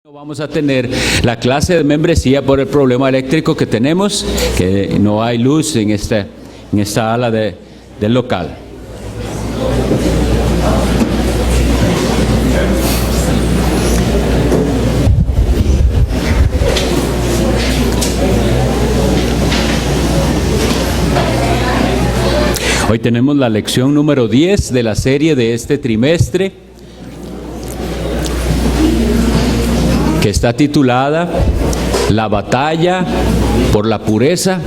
Vamos a tener la clase de membresía por el problema eléctrico que tenemos, que no hay luz en esta ala del local. Hoy tenemos la lección número 10 de la serie de este trimestre, que está titulada La batalla por la pureza,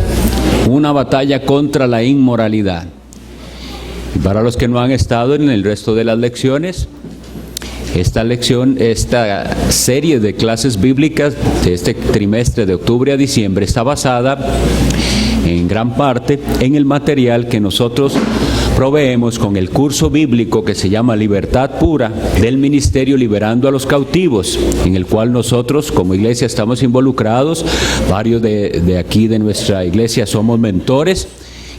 una batalla contra la inmoralidad. Y para los que no han estado en el resto de las lecciones, esta serie de clases bíblicas de este trimestre de octubre a diciembre está basada en gran parte en el material que nosotros proveemos con el curso bíblico que se llama Libertad Pura del Ministerio Liberando a los Cautivos, en el cual nosotros como iglesia estamos involucrados. Varios de aquí de nuestra iglesia somos mentores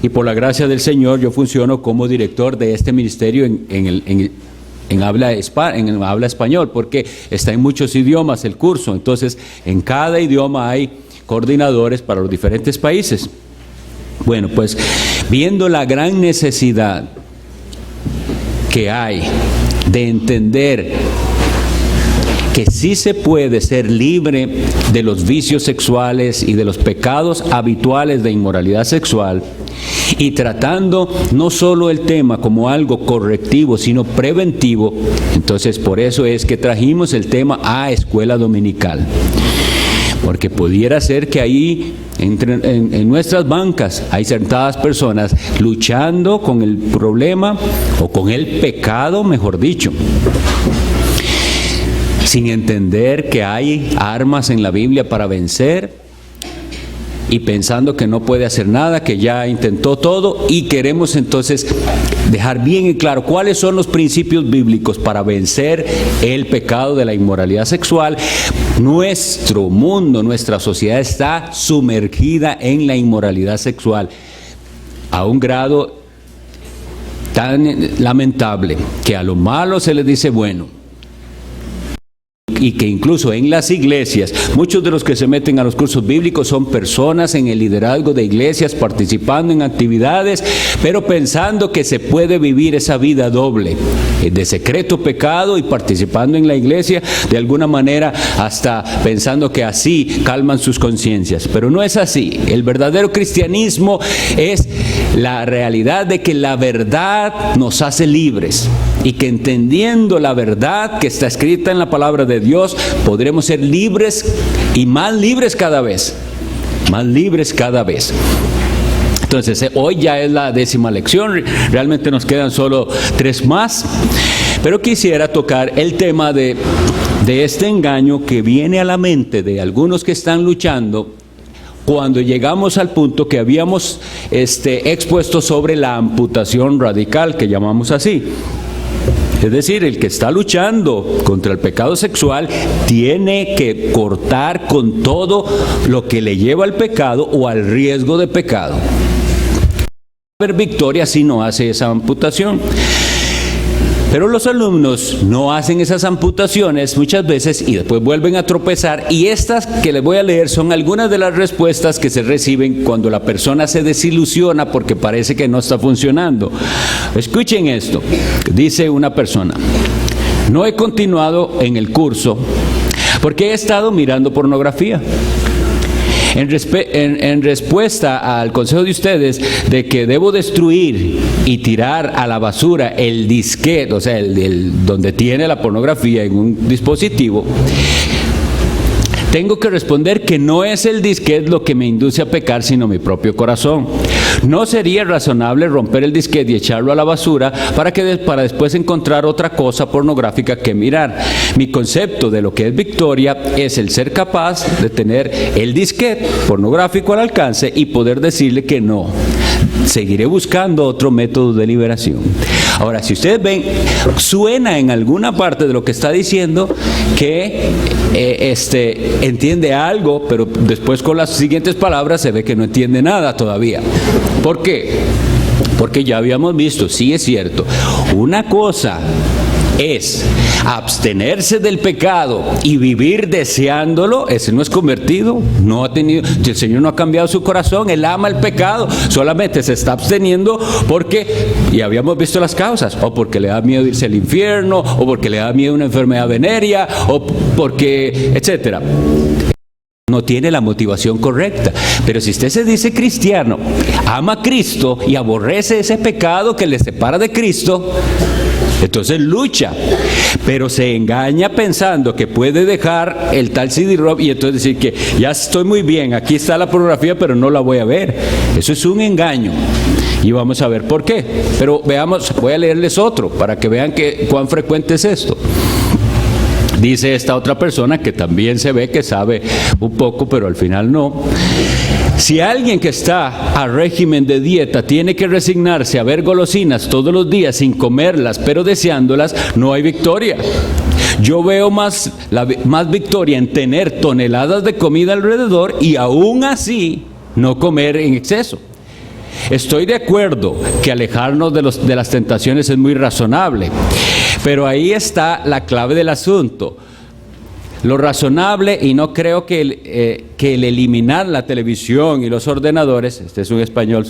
y por la gracia del Señor yo funciono como director de este ministerio en habla español, porque está en muchos idiomas el curso. Entonces en cada idioma hay coordinadores para los diferentes países. Bueno, pues viendo la gran necesidad que hay de entender que sí se puede ser libre de los vicios sexuales y de los pecados habituales de inmoralidad sexual, y tratando no solo el tema como algo correctivo, sino preventivo, entonces por eso es que trajimos el tema a escuela dominical. Porque pudiera ser que ahí, en nuestras bancas, hay sentadas personas luchando con el problema o con el pecado, mejor dicho, sin entender que hay armas en la Biblia para vencer, y pensando que no puede hacer nada, que ya intentó todo, y queremos entonces dejar bien en claro cuáles son los principios bíblicos para vencer el pecado de la inmoralidad sexual. Nuestro mundo, nuestra sociedad está sumergida en la inmoralidad sexual a un grado tan lamentable que a lo malo se le dice bueno. Y que incluso en las iglesias, muchos de los que se meten a los cursos bíblicos son personas en el liderazgo de iglesias, participando en actividades, pero pensando que se puede vivir esa vida doble, de secreto pecado y participando en la iglesia, de alguna manera hasta pensando que así calman sus conciencias. Pero no es así. El verdadero cristianismo es la realidad de que la verdad nos hace libres, y que entendiendo la verdad que está escrita en la palabra de Dios, podremos ser libres y más libres cada vez. Más libres cada vez. Entonces, hoy ya es la 10ª lección, realmente nos quedan solo 3 más, pero quisiera tocar el tema de este engaño que viene a la mente de algunos que están luchando cuando llegamos al punto que habíamos expuesto sobre la amputación radical, que llamamos así. Es decir, el que está luchando contra el pecado sexual tiene que cortar con todo lo que le lleva al pecado o al riesgo de pecado. No va a haber victoria si no hace esa amputación. Pero los alumnos no hacen esas amputaciones muchas veces y después vuelven a tropezar, y estas que les voy a leer son algunas de las respuestas que se reciben cuando la persona se desilusiona porque parece que no está funcionando. Escuchen esto. Dice una persona: no he continuado en el curso porque he estado mirando pornografía. En respuesta al consejo de ustedes de que debo destruir y tirar a la basura el disquete, o sea, donde tiene la pornografía en un dispositivo, tengo que responder que no es el disquete lo que me induce a pecar, sino mi propio corazón. No sería razonable romper el disquete y echarlo a la basura para después encontrar otra cosa pornográfica que mirar. Mi concepto de lo que es victoria es el ser capaz de tener el disquete pornográfico al alcance y poder decirle que no. Seguiré buscando otro método de liberación. Ahora, si ustedes ven, suena en alguna parte de lo que está diciendo que entiende algo, pero después con las siguientes palabras se ve que no entiende nada todavía. ¿Por qué? Porque ya habíamos visto, sí es cierto, una cosa es abstenerse del pecado y vivir deseándolo, ese no es convertido, no ha tenido, el Señor no ha cambiado su corazón, Él ama el pecado, solamente se está absteniendo porque, y habíamos visto las causas, o porque le da miedo irse al infierno, o porque le da miedo una enfermedad venérea, o porque, etcétera. No tiene la motivación correcta. Pero si usted se dice cristiano, ama a Cristo y aborrece ese pecado que le separa de Cristo, entonces lucha, pero se engaña pensando que puede dejar el tal CD-ROM y entonces decir que ya estoy muy bien, aquí está la pornografía, pero no la voy a ver. Eso es un engaño. Y vamos a ver por qué. Pero veamos, voy a leerles otro para que vean cuán frecuente es esto. Dice esta otra persona que también se ve que sabe un poco, pero al final no. Si alguien que está a régimen de dieta tiene que resignarse a ver golosinas todos los días sin comerlas, pero deseándolas, no hay victoria. Yo veo más victoria en tener toneladas de comida alrededor y aún así no comer en exceso. Estoy de acuerdo que alejarnos de las tentaciones es muy razonable, pero ahí está la clave del asunto. Lo razonable, y no creo que el eliminar la televisión y los ordenadores, este es un español,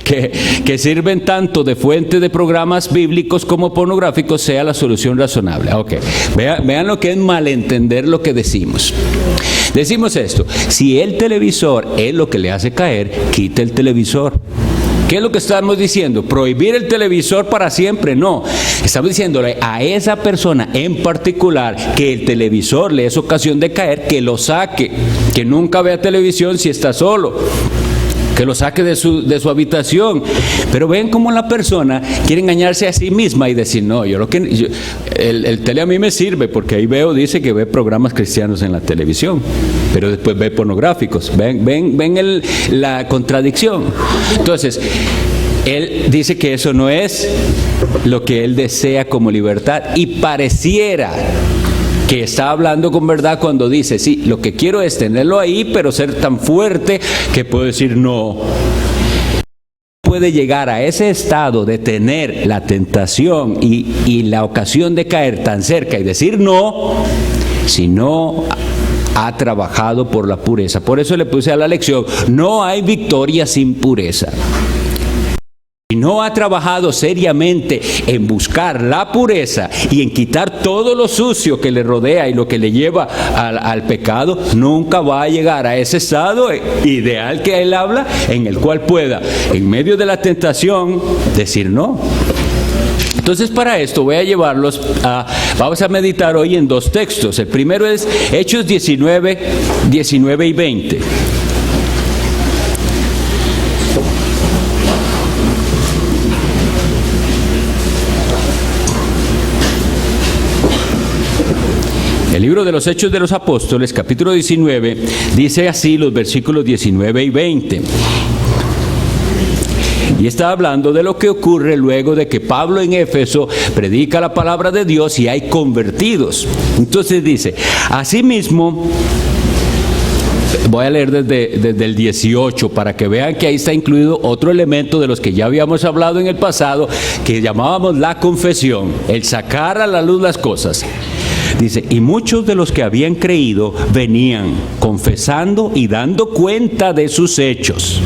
que sirven tanto de fuente de programas bíblicos como pornográficos, sea la solución razonable. Ok, vean lo que es malentender lo que decimos. Decimos esto: si el televisor es lo que le hace caer, quite el televisor. ¿Qué es lo que estamos diciendo? ¿Prohibir el televisor para siempre? No. Estamos diciéndole a esa persona en particular que el televisor le es ocasión de caer, que lo saque, que nunca vea televisión si está solo, que lo saque de su habitación. Pero ven cómo la persona quiere engañarse a sí misma y decir, no, el tele a mí me sirve porque ahí dice que ve programas cristianos en la televisión, pero después ve pornográficos. Ven la contradicción. Entonces, él dice que eso no es lo que él desea como libertad, y pareciera que está hablando con verdad cuando dice, sí, lo que quiero es tenerlo ahí, pero ser tan fuerte que puedo decir no. Puede llegar a ese estado de tener la tentación y la ocasión de caer tan cerca y decir no, si no ha trabajado por la pureza. Por eso le puse a la lección, no hay victoria sin pureza. Si no ha trabajado seriamente en buscar la pureza y en quitar todo lo sucio que le rodea y lo que le lleva al pecado, nunca va a llegar a ese estado ideal que él habla, en el cual pueda, en medio de la tentación, decir no. Entonces, para esto voy a llevarlos vamos a meditar hoy en dos textos. El primero es Hechos 19 y 20. El libro de los Hechos de los Apóstoles, capítulo 19, dice así los versículos 19 y 20. Y está hablando de lo que ocurre luego de que Pablo en Éfeso predica la palabra de Dios y hay convertidos. Entonces dice, asimismo, voy a leer desde el 18 para que vean que ahí está incluido otro elemento de los que ya habíamos hablado en el pasado, que llamábamos la confesión, el sacar a la luz las cosas. Dice, y muchos de los que habían creído venían confesando y dando cuenta de sus hechos.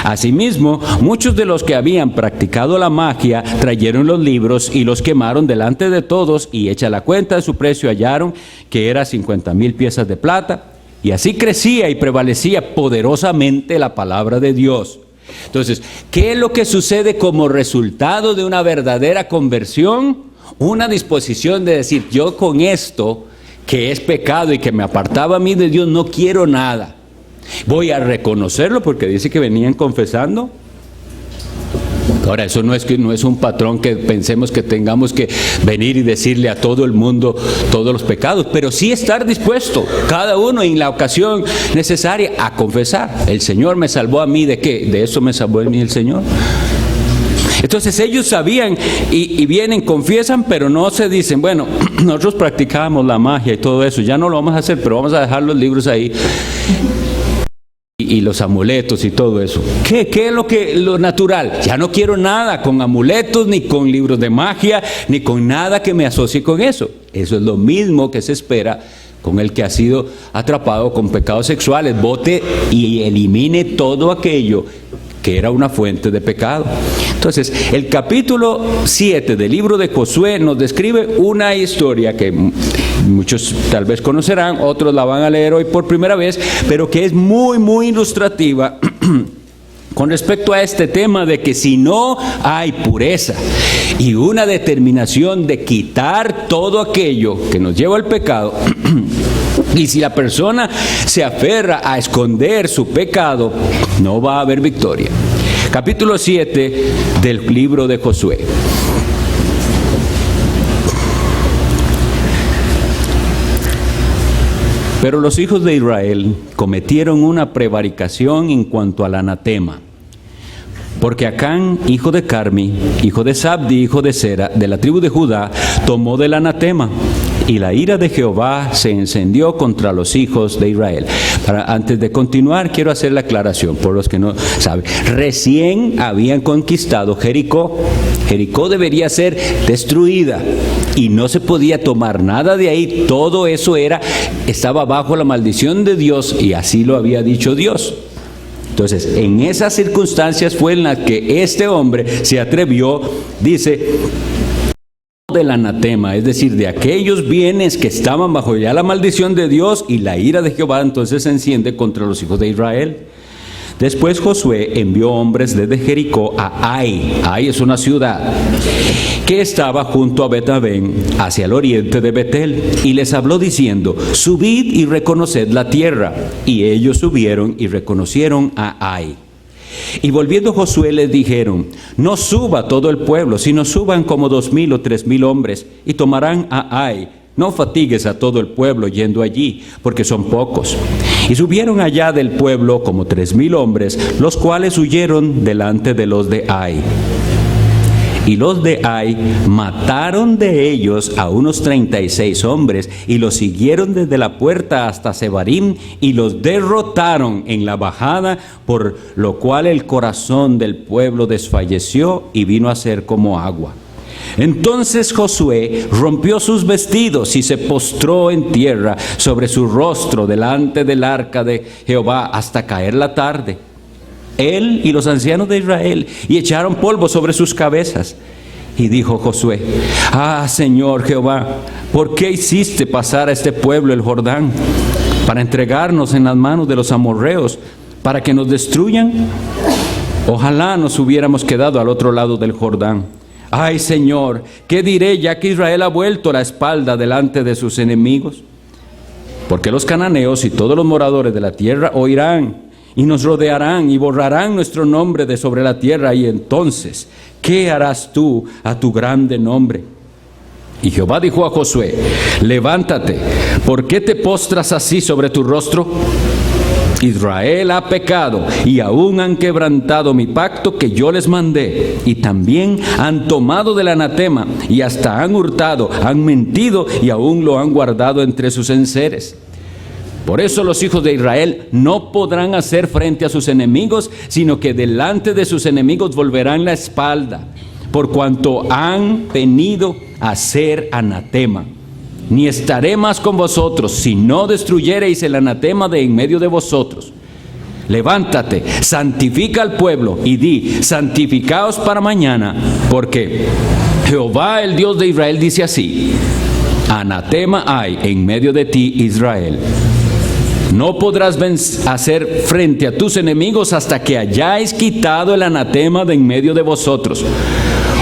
Asimismo, muchos de los que habían practicado la magia trajeron los libros y los quemaron delante de todos, y hecha la cuenta de su precio hallaron que era 50,000 piezas de plata. Y así crecía y prevalecía poderosamente la palabra de Dios. Entonces, ¿qué es lo que sucede como resultado de una verdadera conversión? Una disposición de decir, yo con esto que es pecado y que me apartaba a mí de Dios, no quiero nada. Voy a reconocerlo porque dice que venían confesando. Ahora, eso no es un patrón que pensemos que tengamos que venir y decirle a todo el mundo todos los pecados, pero sí estar dispuesto, cada uno en la ocasión necesaria, a confesar. El Señor me salvó a mí, ¿de qué? De eso me salvó a mí el Señor. Entonces ellos sabían y vienen, confiesan, pero no se dicen, bueno, nosotros practicábamos la magia y todo eso, ya no lo vamos a hacer, pero vamos a dejar los libros ahí. y los amuletos y todo eso. ¿Qué es lo natural? Ya no quiero nada con amuletos, ni con libros de magia, ni con nada que me asocie con eso. Eso es lo mismo que se espera con el que ha sido atrapado con pecados sexuales. Bote y elimine todo aquello que era una fuente de pecado. Entonces, el capítulo 7 del libro de Josué nos describe una historia que muchos tal vez conocerán, otros la van a leer hoy por primera vez, pero que es muy, muy ilustrativa con respecto a este tema de que si no hay pureza y una determinación de quitar todo aquello que nos lleva al pecado, y si la persona se aferra a esconder su pecado, no va a haber victoria. Capítulo 7 del libro de Josué. Pero los hijos de Israel cometieron una prevaricación en cuanto al anatema. Porque Acán, hijo de Carmi, hijo de Sabdi, hijo de Sera, de la tribu de Judá, tomó del anatema. Y la ira de Jehová se encendió contra los hijos de Israel. Antes de continuar, quiero hacer la aclaración, por los que no saben. Recién habían conquistado Jericó. Jericó debería ser destruida y no se podía tomar nada de ahí. Todo eso estaba bajo la maldición de Dios, y así lo había dicho Dios. Entonces, en esas circunstancias fue en las que este hombre se atrevió, dice, del anatema, es decir, de aquellos bienes que estaban bajo ya la maldición de Dios, y la ira de Jehová entonces se enciende contra los hijos de Israel. Después Josué envió hombres desde Jericó a Ai. Ai es una ciudad que estaba junto a Bet-Aven, hacia el oriente de Betel, y les habló diciendo: subid y reconoced la tierra. Y ellos subieron y reconocieron a Ai. Y volviendo Josué les dijeron: no suba todo el pueblo, sino suban como 2,000 o 3,000 hombres, y tomarán a Ai. No fatigues a todo el pueblo yendo allí, porque son pocos. Y subieron allá del pueblo como 3,000 hombres, los cuales huyeron delante de los de Ai. Y los de Ai mataron de ellos a unos 36 hombres, y los siguieron desde la puerta hasta Sebarim, y los derrotaron en la bajada, por lo cual el corazón del pueblo desfalleció y vino a ser como agua. Entonces Josué rompió sus vestidos y se postró en tierra sobre su rostro delante del arca de Jehová hasta caer la tarde, él y los ancianos de Israel, y echaron polvo sobre sus cabezas. Y dijo Josué: ah, Señor Jehová, ¿por qué hiciste pasar a este pueblo el Jordán para entregarnos en las manos de los amorreos, para que nos destruyan? Ojalá nos hubiéramos quedado al otro lado del Jordán. Ay, Señor, ¿qué diré ya que Israel ha vuelto la espalda delante de sus enemigos? Porque los cananeos y todos los moradores de la tierra oirán y nos rodearán y borrarán nuestro nombre de sobre la tierra, y entonces, ¿qué harás tú a tu grande nombre? Y Jehová dijo a Josué: levántate, ¿por qué te postras así sobre tu rostro? Israel ha pecado y aún han quebrantado mi pacto que yo les mandé, y también han tomado del anatema y hasta han hurtado, han mentido y aún lo han guardado entre sus enseres. Por eso los hijos de Israel no podrán hacer frente a sus enemigos, sino que delante de sus enemigos volverán la espalda, por cuanto han venido a ser anatema. Ni estaré más con vosotros, si no destruyereis el anatema de en medio de vosotros. Levántate, santifica al pueblo, y di: santificaos para mañana, porque Jehová el Dios de Israel dice así: anatema hay en medio de ti, Israel. No podrás hacer frente a tus enemigos hasta que hayáis quitado el anatema de en medio de vosotros.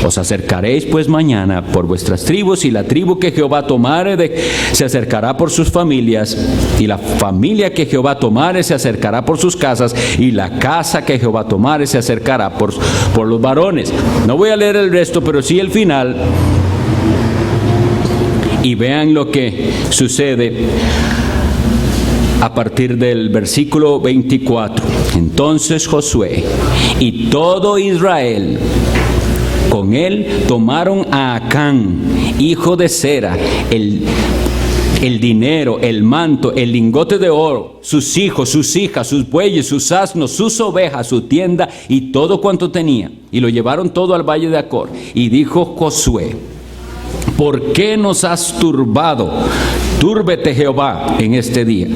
Os acercaréis pues mañana por vuestras tribus, y la tribu que Jehová tomare se acercará por sus familias, y la familia que Jehová tomare se acercará por sus casas, y la casa que Jehová tomare se acercará por los varones. No voy a leer el resto, pero sí el final. Y vean lo que sucede a partir del versículo 24. Entonces Josué y todo Israel con él tomaron a Acán, hijo de Sera, el el dinero, el manto, el lingote de oro, sus hijos, sus hijas, sus bueyes, sus asnos, sus ovejas, su tienda y todo cuanto tenía. Y lo llevaron todo al valle de Acor. Y dijo Josué: ¿por qué nos has turbado? Túrbete Jehová en este día.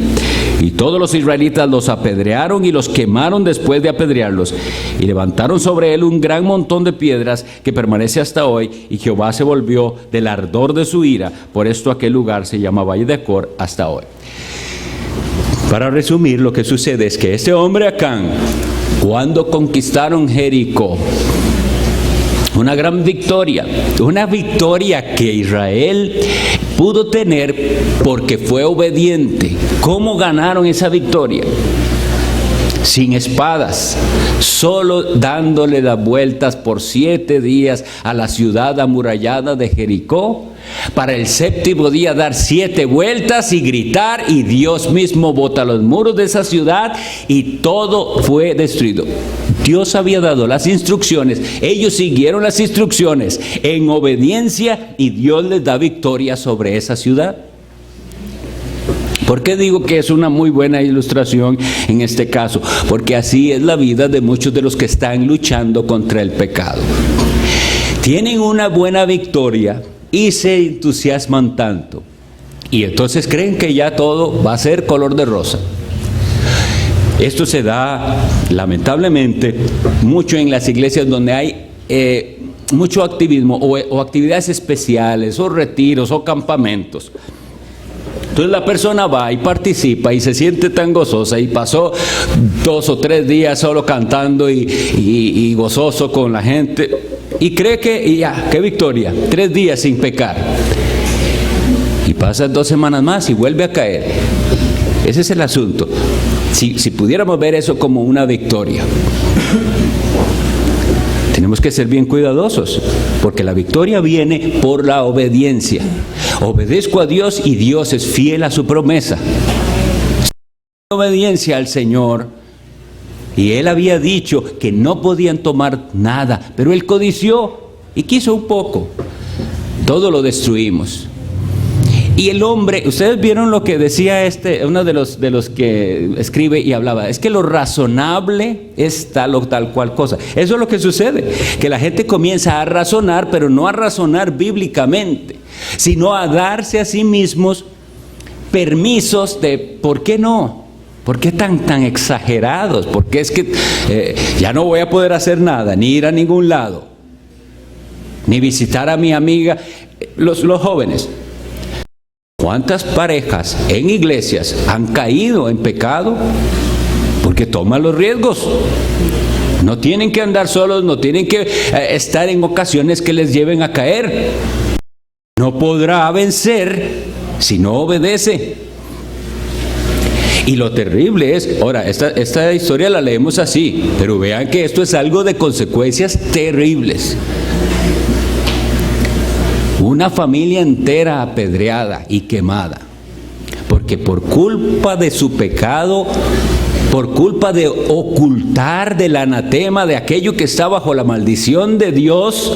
Y todos los israelitas los apedrearon y los quemaron después de apedrearlos. Y levantaron sobre él un gran montón de piedras que permanece hasta hoy. Y Jehová se volvió del ardor de su ira. Por esto aquel lugar se llama Valle de Acor hasta hoy. Para resumir, lo que sucede es que este hombre Acán, cuando conquistaron Jericó, una gran victoria, una victoria que Israel pudo tener porque fue obediente. ¿Cómo ganaron esa victoria? Sin espadas, solo dándole las vueltas por 7 días a la ciudad amurallada de Jericó, para el 7º día dar 7 vueltas y gritar, y Dios mismo bota los muros de esa ciudad y todo fue destruido. Dios había dado las instrucciones, ellos siguieron las instrucciones en obediencia y Dios les da victoria sobre esa ciudad. ¿Por qué digo que es una muy buena ilustración en este caso? Porque así es la vida de muchos de los que están luchando contra el pecado. Tienen una buena victoria y se entusiasman tanto. Y entonces creen que ya todo va a ser color de rosa. Esto se da, lamentablemente, mucho en las iglesias donde hay mucho activismo o actividades especiales o retiros o campamentos. Entonces la persona va y participa y se siente tan gozosa y pasó 2 o 3 días solo cantando y gozoso con la gente y cree que ya, qué victoria, 3 días sin pecar. Y pasan 2 semanas más y vuelve a caer. Ese es el asunto. Si pudiéramos ver eso como una victoria. Tenemos que ser bien cuidadosos, porque la victoria viene por la obediencia. Obedezco a Dios y Dios es fiel a su promesa. Obediencia al Señor, y Él había dicho que no podían tomar nada, pero Él codició y quiso un poco. Todo lo destruimos. Y el hombre, ustedes vieron lo que decía uno de los que escribe y hablaba, es que lo razonable es tal o tal cual cosa. Eso es lo que sucede, que la gente comienza a razonar, pero no a razonar bíblicamente, sino a darse a sí mismos permisos de ¿por qué no? ¿Por qué tan exagerados? Porque es que ya no voy a poder hacer nada, ni ir a ningún lado, ni visitar a mi amiga. Los jóvenes, ¿cuántas parejas en iglesias han caído en pecado? Porque toman los riesgos. No tienen que andar solos, no tienen que estar en ocasiones que les lleven a caer. No podrá vencer si no obedece. Y lo terrible es, ahora, esta historia la leemos así, pero vean que esto es algo de consecuencias terribles. Una familia entera apedreada y quemada, porque por culpa de su pecado, por culpa de ocultar del anatema, de aquello que está bajo la maldición de Dios,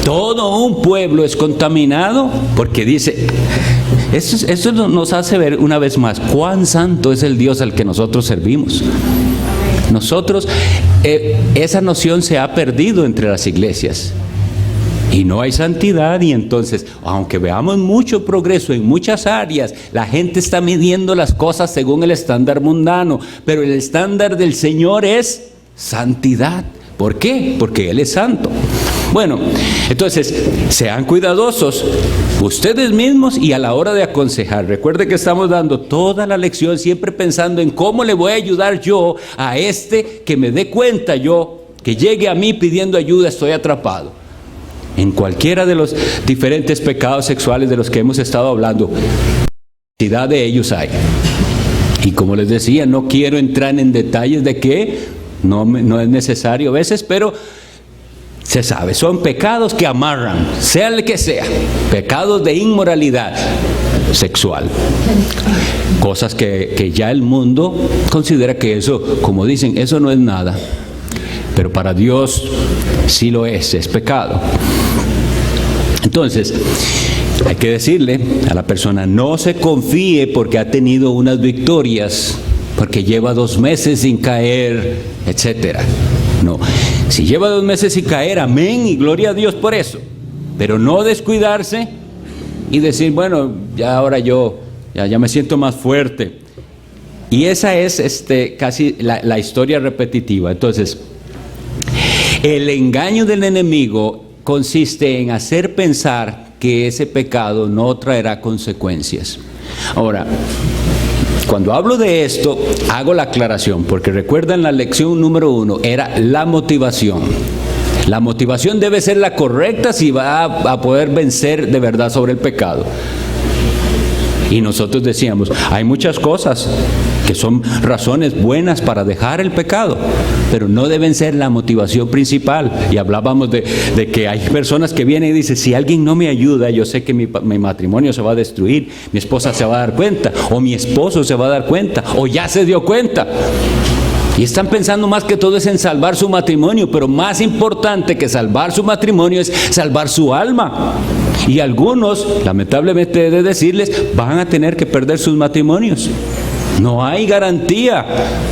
todo un pueblo es contaminado, porque dice, esto nos hace ver una vez más cuán santo es el Dios al que nosotros servimos. Nosotros, esa noción se ha perdido entre las iglesias. Y no hay santidad, y entonces, aunque veamos mucho progreso en muchas áreas, la gente está midiendo las cosas según el estándar mundano, pero el estándar del Señor es santidad. ¿Por qué? Porque Él es santo. Bueno, entonces, sean cuidadosos ustedes mismos y a la hora de aconsejar. Recuerde que estamos dando toda la lección siempre pensando en cómo le voy a ayudar yo a que me dé cuenta yo, que llegue a mí pidiendo ayuda, estoy atrapado. En cualquiera de los diferentes pecados sexuales de los que hemos estado hablando, cantidad de ellos hay. Y como les decía, no quiero entrar en detalles de que no es necesario a veces, pero se sabe, son pecados que amarran, sea el que sea, pecados de inmoralidad sexual. Cosas que ya el mundo considera que eso, como dicen, eso no es nada. Pero para Dios sí lo es pecado. Entonces, hay que decirle a la persona, no se confíe porque ha tenido unas victorias, porque lleva 2 meses sin caer, etcétera. No, si lleva 2 meses sin caer, amén y gloria a Dios por eso. Pero no descuidarse y decir, bueno, ya ahora ya me siento más fuerte. Y esa es casi la historia repetitiva. Entonces, el engaño del enemigo consiste en hacer pensar que ese pecado no traerá consecuencias. Ahora, cuando hablo de esto, hago la aclaración, porque recuerdan la lección número 1, era la motivación. La motivación debe ser la correcta si va a poder vencer de verdad sobre el pecado. Y nosotros decíamos, hay muchas cosas que son razones buenas para dejar el pecado, pero no deben ser la motivación principal. Y hablábamos de que hay personas que vienen y dicen, si alguien no me ayuda, yo sé que mi matrimonio se va a destruir, mi esposa se va a dar cuenta, o mi esposo se va a dar cuenta, o ya se dio cuenta. Y están pensando más que todo es en salvar su matrimonio, pero más importante que salvar su matrimonio es salvar su alma. Y algunos, lamentablemente he de decirles, van a tener que perder sus matrimonios. No hay garantía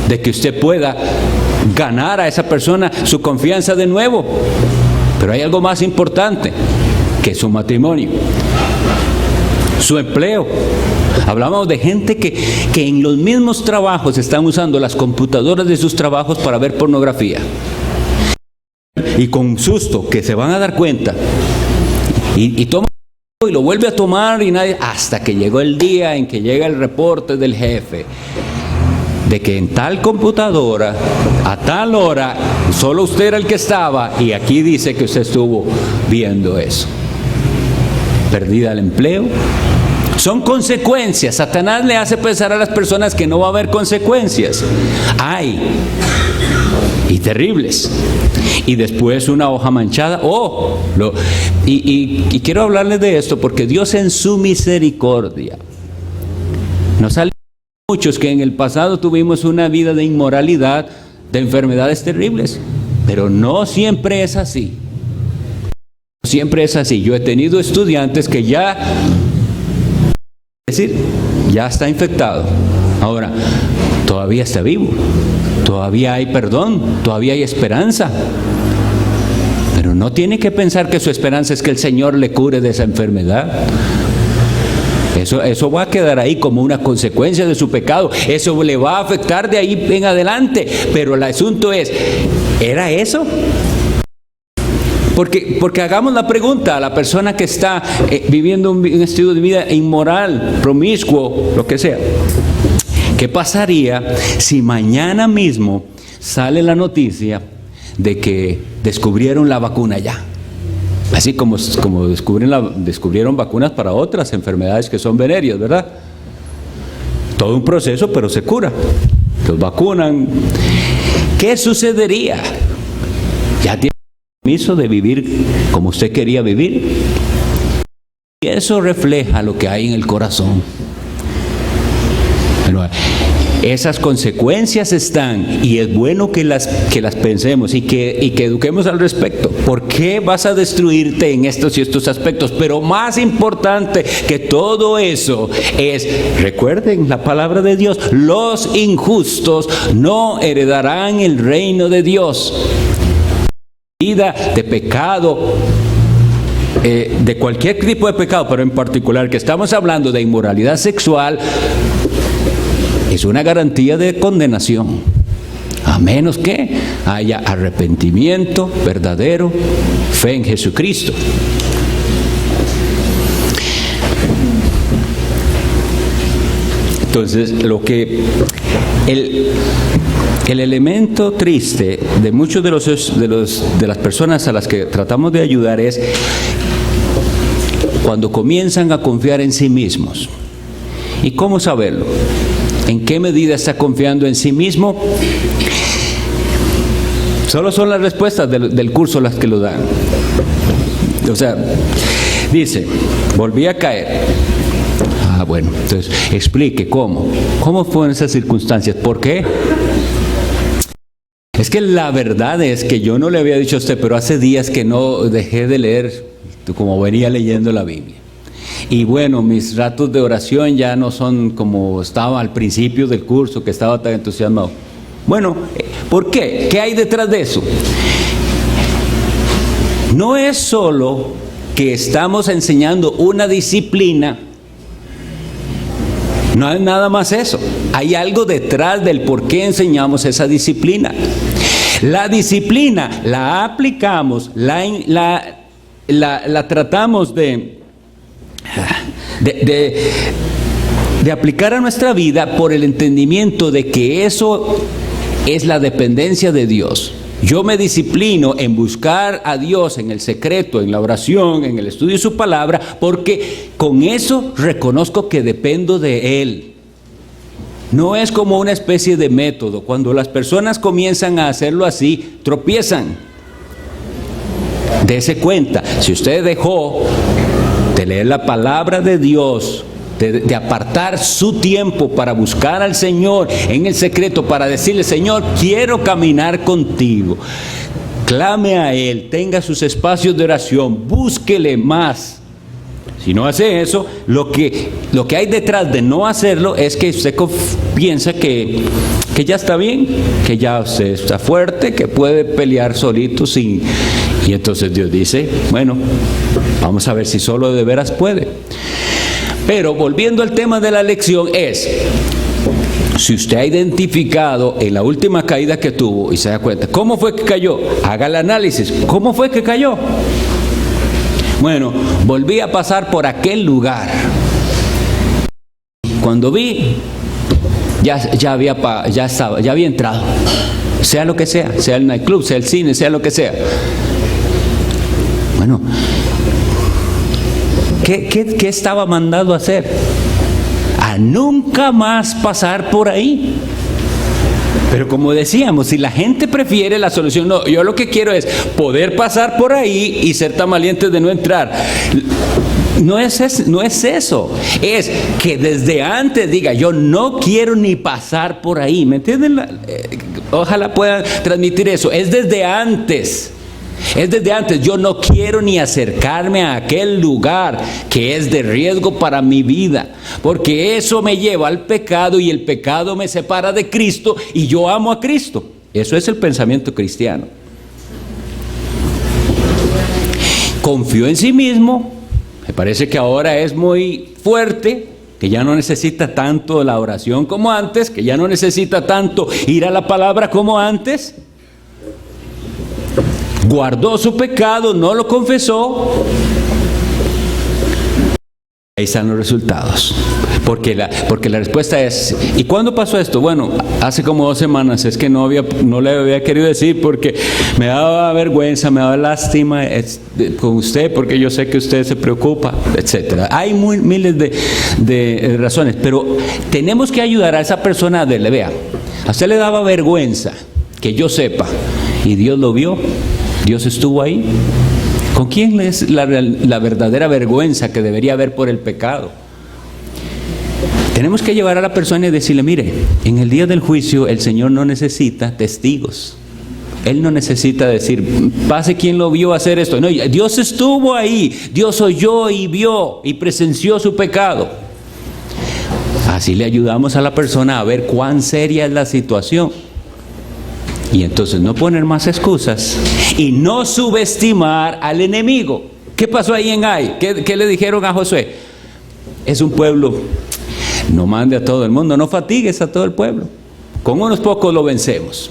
de que usted pueda ganar a esa persona su confianza de nuevo. Pero hay algo más importante que su matrimonio. Su empleo. Hablamos de gente que en los mismos trabajos están usando las computadoras de sus trabajos para ver pornografía. Y con susto que se van a dar cuenta. Y toma y lo vuelve a tomar y nadie, hasta que llegó el día en que llega el reporte del jefe de que en tal computadora, a tal hora, solo usted era el que estaba y aquí dice que usted estuvo viendo eso. Perdida el empleo. Son consecuencias. Satanás le hace pensar a las personas que no va a haber consecuencias. Hay. Y terribles. Y después una hoja manchada. Y quiero hablarles de esto porque Dios en su misericordia nos ha librado a muchos que en el pasado tuvimos una vida de inmoralidad, de enfermedades terribles. Pero no siempre es así. No siempre es así. Yo he tenido estudiantes que ya está infectado. Ahora, todavía está vivo. Todavía hay perdón, todavía hay esperanza. Pero no tiene que pensar que su esperanza es que el Señor le cure de esa enfermedad. Eso va a quedar ahí como una consecuencia de su pecado. Eso le va a afectar de ahí en adelante. Pero el asunto es, ¿era eso? Porque hagamos la pregunta a la persona que está viviendo un estilo de vida inmoral, promiscuo, lo que sea. ¿Qué pasaría si mañana mismo sale la noticia de que descubrieron la vacuna ya? Así como descubrieron vacunas para otras enfermedades que son venéreas, ¿verdad? Todo un proceso, pero se cura. Los vacunan. ¿Qué sucedería? Ya tiene permiso de vivir como usted quería vivir. Y eso refleja lo que hay en el corazón. Esas consecuencias están y es bueno que las pensemos y que eduquemos al respecto. ¿Por qué vas a destruirte en estos y estos aspectos? Pero más importante que todo eso es, recuerden la palabra de Dios, los injustos no heredarán el reino de Dios. Vida de pecado, de cualquier tipo de pecado, pero en particular que estamos hablando de inmoralidad sexual, es una garantía de condenación, a menos que haya arrepentimiento verdadero, fe en Jesucristo. Entonces, el elemento triste de muchos de las personas a las que tratamos de ayudar es cuando comienzan a confiar en sí mismos. ¿Y cómo saberlo? ¿En qué medida está confiando en sí mismo? Solo son las respuestas del curso las que lo dan. O sea, dice, volví a caer. Bueno, entonces explique cómo. ¿Cómo fueron esas circunstancias? ¿Por qué? Es que la verdad es que yo no le había dicho a usted, pero hace días que no dejé de leer como venía leyendo la Biblia. Y bueno, mis ratos de oración ya no son como estaba al principio del curso, que estaba tan entusiasmado. Bueno, ¿por qué? ¿Qué hay detrás de eso? No es solo que estamos enseñando una disciplina, no es nada más eso. Hay algo detrás del por qué enseñamos esa disciplina. La disciplina la aplicamos, la tratamos de aplicar a nuestra vida por el entendimiento de que eso es la dependencia de Dios. Yo me disciplino en buscar a Dios en el secreto, en la oración, en el estudio de su palabra, porque con eso reconozco que dependo de Él. No es como una especie de método. Cuando las personas comienzan a hacerlo así, tropiezan. Dese cuenta, si usted dejó de leer la palabra de Dios, de apartar su tiempo para buscar al Señor en el secreto, para decirle: Señor, quiero caminar contigo, clame a Él, tenga sus espacios de oración, búsquele más. Si no hace eso, lo que hay detrás de no hacerlo es que usted piensa que ya está bien, que ya usted está fuerte, que puede pelear solito sin... Y entonces Dios dice: bueno, vamos a ver si solo de veras puede. Pero volviendo al tema de la lección es, si usted ha identificado en la última caída que tuvo y se da cuenta, ¿cómo fue que cayó? Haga el análisis. ¿Cómo fue que cayó? Bueno, volví a pasar por aquel lugar. Cuando vi, ya había entrado. Sea lo que sea el nightclub, sea el cine, sea lo que sea. Bueno, ¿qué estaba mandado a hacer? A nunca más pasar por ahí. Pero como decíamos, si la gente prefiere la solución, no, yo lo que quiero es poder pasar por ahí y ser tan valiente de no entrar. No es eso, es que desde antes diga: yo no quiero ni pasar por ahí. ¿Me entienden? Ojalá puedan transmitir eso. Es desde antes. Yo no quiero ni acercarme a aquel lugar que es de riesgo para mi vida, porque eso me lleva al pecado y el pecado me separa de Cristo y yo amo a Cristo. Eso es el pensamiento cristiano. Confió en sí mismo, me parece que ahora es muy fuerte, que ya no necesita tanto la oración como antes, que ya no necesita tanto ir a la palabra como antes. Guardó su pecado, no lo confesó. Ahí están los resultados. Porque la respuesta es: ¿y cuándo pasó esto? Bueno, hace como 2 semanas. Es que no le había querido decir porque me daba vergüenza, me daba lástima con usted, porque yo sé que usted se preocupa, etcétera. Hay miles de razones, pero tenemos que ayudar a esa persona a verle. Vea, a usted le daba vergüenza, que yo sepa, y Dios lo vio. Dios estuvo ahí. ¿Con quién es la verdadera vergüenza que debería haber por el pecado? Tenemos que llevar a la persona y decirle: mire, en el día del juicio el Señor no necesita testigos. Él no necesita decir: pase quien lo vio hacer esto. No, Dios estuvo ahí. Dios oyó y vio y presenció su pecado. Así le ayudamos a la persona a ver cuán seria es la situación. Y entonces no poner más excusas y no subestimar al enemigo. ¿Qué pasó ahí en Ai? ¿Qué le dijeron a Josué? Es un pueblo, no mande a todo el mundo, no fatigues a todo el pueblo. Con unos pocos lo vencemos.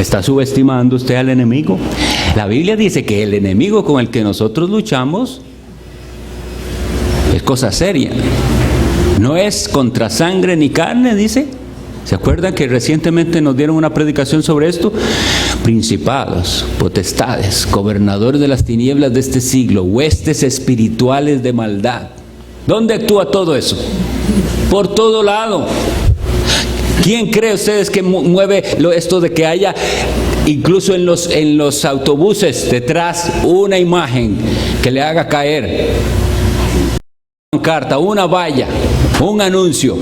¿Está subestimando usted al enemigo? La Biblia dice que el enemigo con el que nosotros luchamos es cosa seria. No es contra sangre ni carne, dice. ¿Se acuerdan que recientemente nos dieron una predicación sobre esto? Principados, potestades, gobernadores de las tinieblas de este siglo, huestes espirituales de maldad. ¿Dónde actúa todo eso? Por todo lado. ¿Quién cree ustedes que mueve esto de que haya incluso en los autobuses detrás una imagen que le haga caer? Una carta, una valla, un anuncio.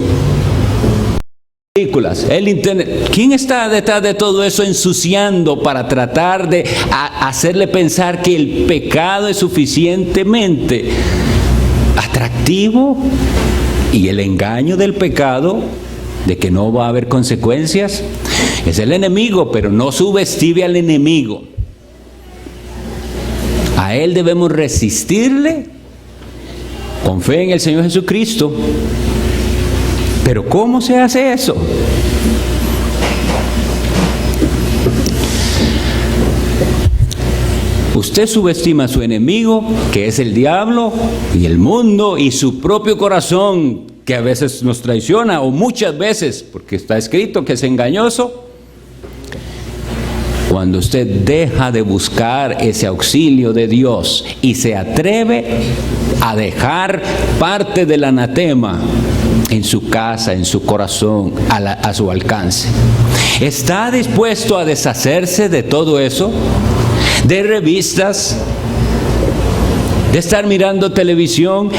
películas, el internet. ¿Quién está detrás de todo eso ensuciando para tratar de hacerle pensar que el pecado es suficientemente atractivo? Y el engaño del pecado, de que no va a haber consecuencias, es el enemigo, pero no subestime al enemigo. A él debemos resistirle con fe en el Señor Jesucristo. Pero ¿cómo se hace eso? Usted subestima a su enemigo, que es el diablo y el mundo y su propio corazón, que a veces nos traiciona, o muchas veces, porque está escrito que es engañoso. Cuando usted deja de buscar ese auxilio de Dios y se atreve a dejar parte del anatema en su casa, en su corazón, a su alcance, ¿está dispuesto a deshacerse de todo eso? De revistas, de estar mirando televisión.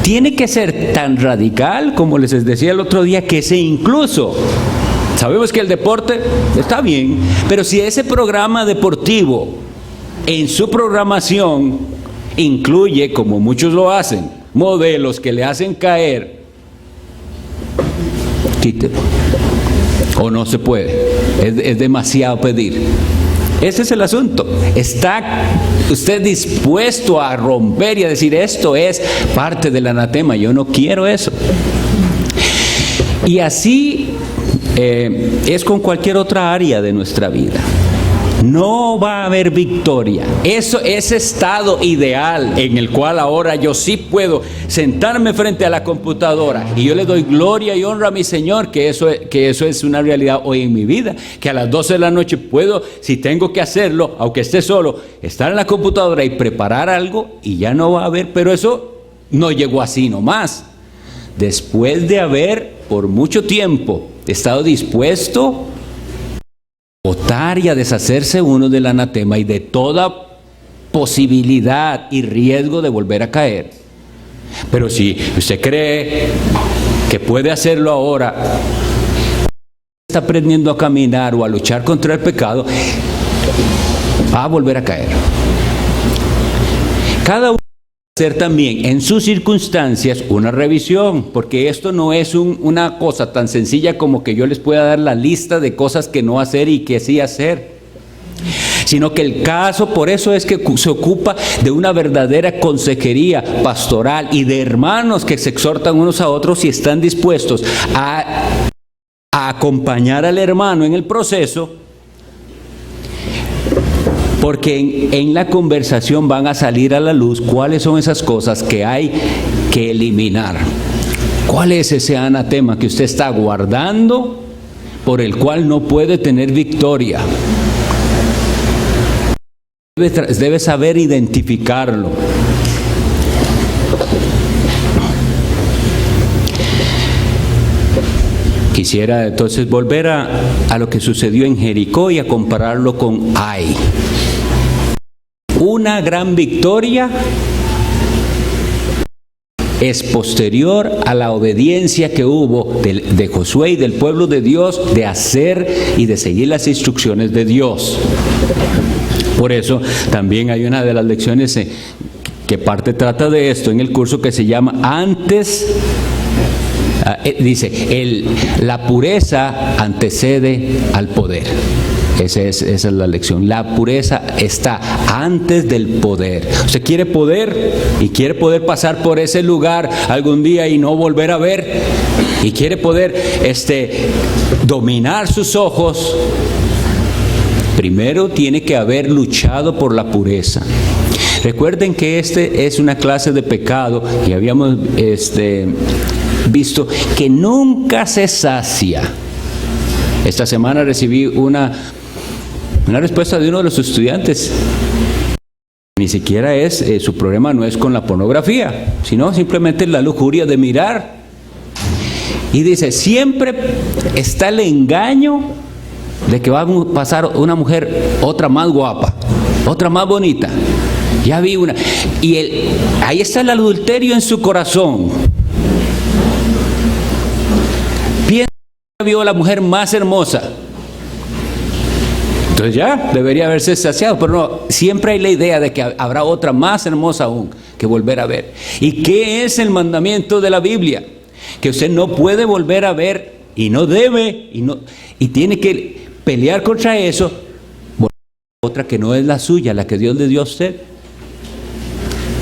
Tiene que ser tan radical, como les decía el otro día, que incluso, sabemos que el deporte está bien, pero si ese programa deportivo en su programación incluye, como muchos lo hacen, modelos que le hacen caer, quítelo. O no se puede, es demasiado pedir. Ese es el asunto. ¿Está usted dispuesto a romper y a decir, esto es parte del anatema, yo no quiero eso? Y así es con cualquier otra área de nuestra vida. No va a haber victoria. Ese estado ideal en el cual ahora yo sí puedo sentarme frente a la computadora y yo le doy gloria y honra a mi Señor, que eso es una realidad hoy en mi vida, que a las 12 de la noche puedo, si tengo que hacerlo, aunque esté solo, estar en la computadora y preparar algo, y ya no va a haber. Pero eso no llegó así nomás. Después de haber por mucho tiempo estado dispuesto votar y a deshacerse uno del anatema y de toda posibilidad y riesgo de volver a caer. Pero si usted cree que puede hacerlo ahora, está aprendiendo a caminar o a luchar contra el pecado, va a volver a caer. Cada uno hacer también en sus circunstancias una revisión, porque esto no es una cosa tan sencilla como que yo les pueda dar la lista de cosas que no hacer y que sí hacer, sino que el caso, por eso es que se ocupa de una verdadera consejería pastoral y de hermanos que se exhortan unos a otros y están dispuestos a acompañar al hermano en el proceso. Porque en la conversación van a salir a la luz cuáles son esas cosas que hay que eliminar. ¿Cuál es ese anatema que usted está guardando por el cual no puede tener victoria? Debe saber identificarlo. Quisiera entonces volver a lo que sucedió en Jericó y a compararlo con Ai. Una gran victoria es posterior a la obediencia que hubo de Josué y del pueblo de Dios de hacer y de seguir las instrucciones de Dios. Por eso también hay una de las lecciones que parte trata de esto en el curso, que se llama antes. Dice, la pureza antecede al poder. Esa es la lección. La pureza está antes del poder. Usted quiere poder y quiere poder pasar por ese lugar algún día y no volver a ver, y quiere poder dominar sus ojos. Primero tiene que haber luchado por la pureza. Recuerden que es una clase de pecado y habíamos visto que nunca se sacia. Esta semana recibí una respuesta de uno de los estudiantes. Ni siquiera su problema no es con la pornografía, sino simplemente la lujuria de mirar. Y dice, siempre está el engaño de que va a pasar una mujer, otra más guapa, otra más bonita. Ya vi una. Y ahí está el adulterio en su corazón. vio a la mujer más hermosa. Entonces ya debería haberse saciado, pero no, siempre hay la idea de que habrá otra más hermosa aún que volver a ver. ¿Y qué es el mandamiento de la Biblia? Que usted no puede volver a ver y no debe y tiene que pelear contra eso. Otra que no es la suya, la que Dios le dio a usted,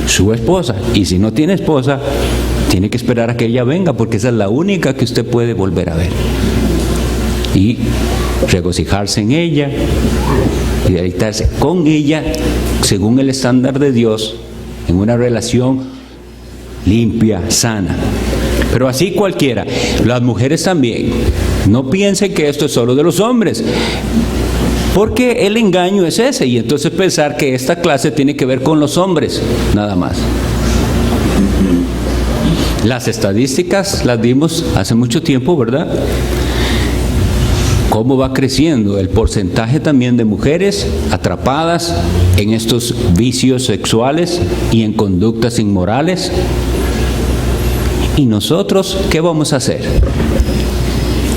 su esposa. Y si no tiene esposa, tiene que esperar a que ella venga, porque esa es la única que usted puede volver a ver y regocijarse en ella y deleitarse con ella según el estándar de Dios, en una relación limpia, sana. Pero así cualquiera, las mujeres también. No piensen que esto es solo de los hombres, porque el engaño es ese, y entonces pensar que esta clase tiene que ver con los hombres, nada más. Las estadísticas las dimos hace mucho tiempo, ¿verdad? Cómo va creciendo el porcentaje también de mujeres atrapadas en estos vicios sexuales y en conductas inmorales. ¿Y nosotros qué vamos a hacer?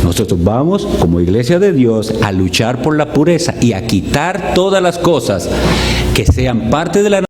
Nosotros vamos, como iglesia de Dios, a luchar por la pureza y a quitar todas las cosas que sean parte de la